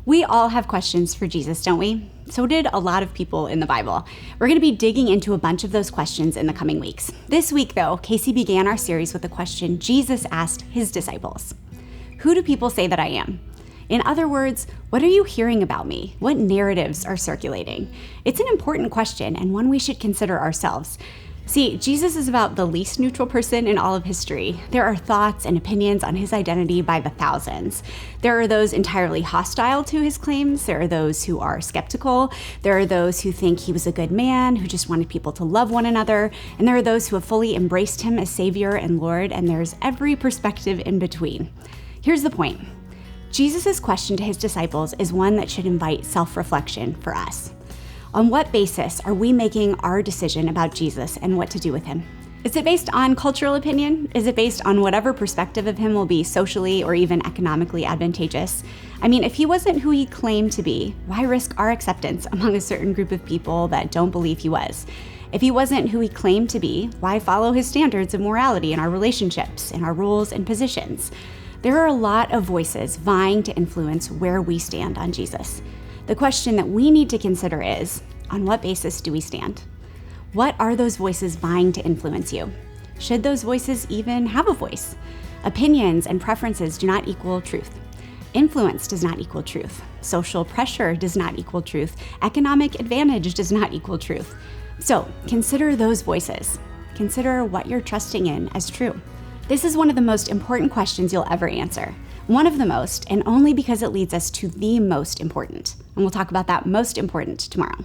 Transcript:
We all have questions for Jesus, don't we? So did a lot of people in the Bible. We're going to be digging into a bunch of those questions in the coming weeks. This week, though, Casey began our series with a question Jesus asked his disciples. Who do people say that I am? In other words, what are you hearing about me? What narratives are circulating? It's an important question and one we should consider ourselves. See, Jesus is about the least neutral person in all of history. There are thoughts and opinions on his identity by the thousands. There are those entirely hostile to his claims. There are those who are skeptical. There are those who think he was a good man, who just wanted people to love one another. And there are those who have fully embraced him as Savior and Lord, and there's every perspective in between. Here's the point. Jesus' question to his disciples is one that should invite self-reflection for us. On what basis are we making our decision about Jesus and what to do with him? Is it based on cultural opinion? Is it based on whatever perspective of him will be socially or even economically advantageous? I mean, if he wasn't who he claimed to be, why risk our acceptance among a certain group of people that don't believe he was? If he wasn't who he claimed to be, why follow his standards of morality in our relationships, in our roles and positions? There are a lot of voices vying to influence where we stand on Jesus. The question that we need to consider is, on what basis do we stand? What are those voices vying to influence you? Should those voices even have a voice? Opinions and preferences do not equal truth. Influence does not equal truth. Social pressure does not equal truth. Economic advantage does not equal truth. So consider those voices. Consider what you're trusting in as true. This is one of the most important questions you'll ever answer. One of the most, and only because it leads us to the most important. And we'll talk about that most important tomorrow.